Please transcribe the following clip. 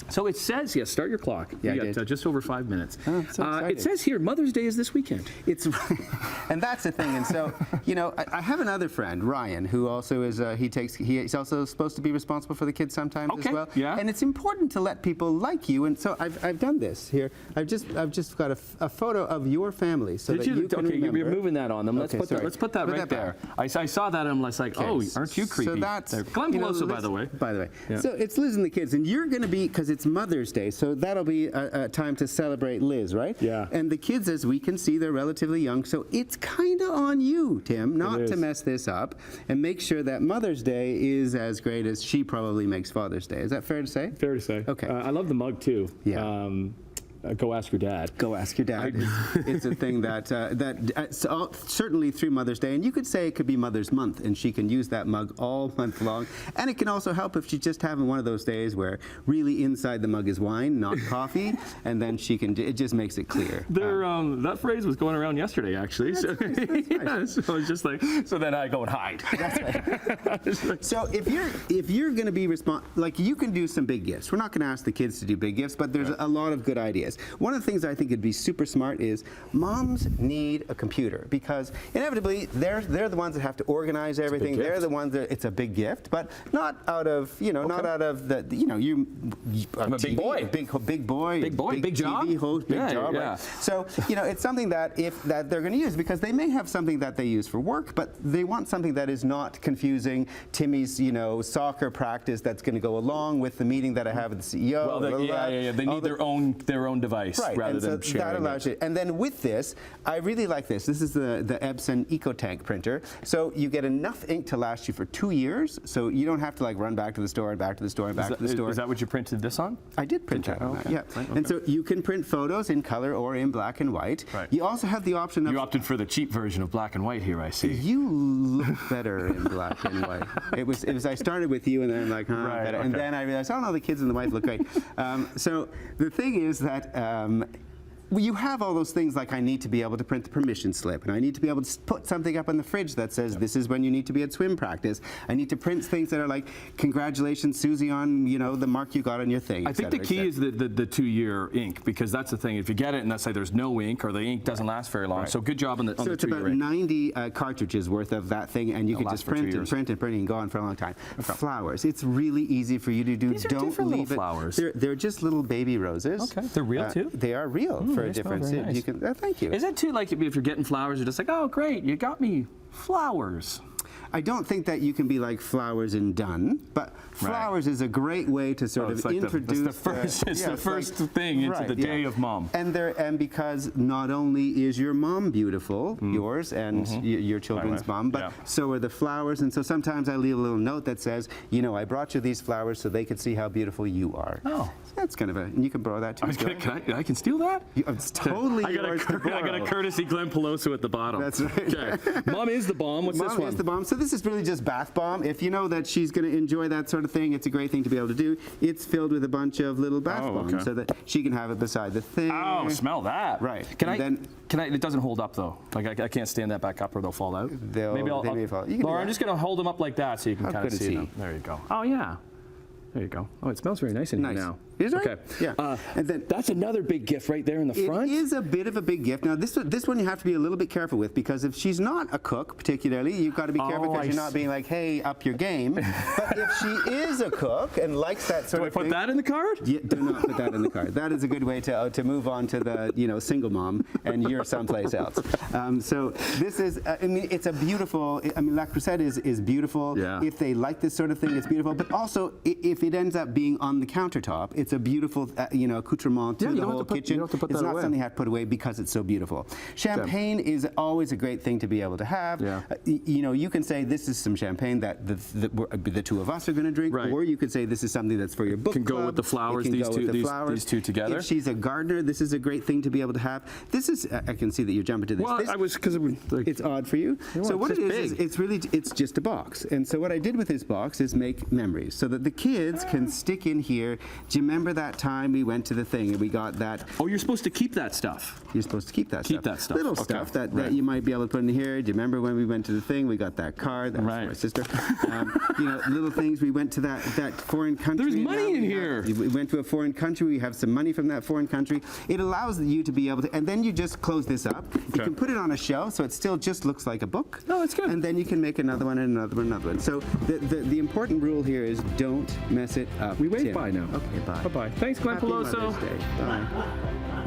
So it says, yes, start your clock. Yeah, you I got did. Just over 5 minutes. Oh, so excited. It says here, Mother's Day is this weekend. It's, and that's the thing. And so, you know, I have another friend, Ryan, who also is, he's also supposed to be responsible for the kids sometimes as well. Yeah. And it's important to let people like you. And so I've done this here. I've just got a photo of your family so Did that you? you can remember. You're moving that on them. Let's put that right there. I saw that and I'm like, oh, aren't you creepy? So that's Glen Peloso, by the way. By the way. Yeah. So it's Liz and the kids, and you're going to be, because it's Mother's Day, so that'll be a time to celebrate Liz, right? Yeah. And the kids, as we can see, they're relatively young, so it's kind of on you, Tim, not to mess this up and make sure that Mother's Day is as great as she probably makes Father's Day. Is that fair to say? Fair to say. Okay. I love the mug too. Yeah. Go ask your dad. Go ask your dad. It's a thing that certainly through Mother's Day, and you could say it could be Mother's Month, and she can use that mug all month long. And it can also help if she's just having one of those days where really inside the mug is wine, not coffee, and then she can. It just makes it clear. That phrase was going around yesterday, actually. That's nice. Yeah, so it's just like, so then I go and hide. So if you're going to be like you can do some big gifts. We're not going to ask the kids to do big gifts, but there's a lot of good ideas. One of the things I think would be super smart is moms need a computer because inevitably they're the ones that have to organize everything. They're the ones that it's a big gift, but not out of not out of the I'm a big boy, big job, TV host, big job. Yeah. Right? So it's something that they're going to use because they may have something that they use for work, but they want something that is not confusing Timmy's soccer practice that's going to go along with the meeting that I have with the CEO. Well, they need their own device rather than sharing that allows it. And then with this, I really like this. This is the Epson EcoTank printer. So you get enough ink to last you for 2 years. So you don't have to like run back to the store and back to the store and back to the store. Is that what you printed this on? I did print that on that, yeah. Right, and so you can print photos in color or in black and white. Right. You also have the option of... You opted for the cheap version of black and white here, I see. You look better in black and white. It was I started with you and then I'm like, better. Okay. And then I realized, oh no, the kids and the wife look great. So the thing is that you have all those things like I need to be able to print the permission slip, and I need to be able to put something up on the fridge that says this is when you need to be at swim practice. I need to print things that are like, congratulations, Susie, on the mark you got on your thing. I think the key is the 2-year ink, because that's the thing. If you get it and let's say there's no ink or the ink doesn't last very long, so good job on the 2-year ink. So it's about 90 cartridges worth of that thing, and you can just print and print and print and go on for a long time. Okay. Flowers. It's really easy for you to do. These are different little flowers. They're just little baby roses. Okay. They're real too? They are real. For a difference. Nice. You can, thank you. Is it too like if you're getting flowers, you're just like, oh great, you got me flowers? I don't think that you can be like flowers and done, but flowers is a great way to sort of introduce the first thing into the day of mom. And because not only is your mom beautiful, yours and your children's mom, but so are the flowers. And so sometimes I leave a little note that says, I brought you these flowers so they could see how beautiful you are. Oh. So that's kind of and you can borrow that too. I can steal that? It's totally yours to borrow. I got a courtesy Glen Peloso at the bottom. That's right. Okay. Mom is the bomb. What's this one? Mom is the bomb. So this is really just bath bomb. If you know that she's going to enjoy that sort of thing, it's a great thing to be able to do. It's filled with a bunch of little bath bombs so that she can have it beside the thing. Oh, smell that. Right. Can I, it doesn't hold up though. Like I can't stand that back up or they'll fall out. They may fall. Laura, I'm just going to hold them up like that so you can kind of see them. There you go. Oh yeah. There you go. Oh, it smells very nice in here now. Is it? Okay. Yeah. And then that's another big gift right there in the front. It is a bit of a big gift. Now, this one you have to be a little bit careful with because if she's not a cook, particularly, you've got to be careful because you're not being like, hey, up your game. But if she is a cook and likes that sort of thing. Do I put that in the card? Yeah, do not put that in the card. That is a good way to move on to the single mom and you're someplace else. So this is, it's a beautiful, La Crusade is beautiful. Yeah. If they like this sort of thing, it's beautiful. But also, if it ends up being on the countertop, it's a beautiful accoutrement to the whole kitchen. It's not something you have to put away because it's so beautiful. Champagne is always a great thing to be able to have. Yeah. You can say this is some champagne that the two of us are going to drink, or you could say this is something that's for your book club. Can go with the flowers. These two together. If she's a gardener, this is a great thing to be able to have. This is. I can see that you're jumping to this. Well, it's odd for you. So what it is it's just a box. And so what I did with this box is make memories so that the kids can stick in here remember that time we went to the thing and we got that. Oh, you're supposed to keep that stuff. You're supposed to keep that stuff. Keep that stuff. Little Okay. stuff that you might be able to put in here. Do you remember when we went to the thing? We got that card. That was Right. my sister. Little things. We went to that foreign country. There's money in here. We went to a foreign country. We have some money from that foreign country. It allows you to be able to, and then you just close this up. You can put it on a shelf so it still just looks like a book. Oh, it's good. And then you can make another one and another one and another one. So the important rule here is don't mess it up. We wave Tim. bye now. Okay, bye. Bye-bye. Thanks, Glen Happy Peloso. Mother's Day. Bye.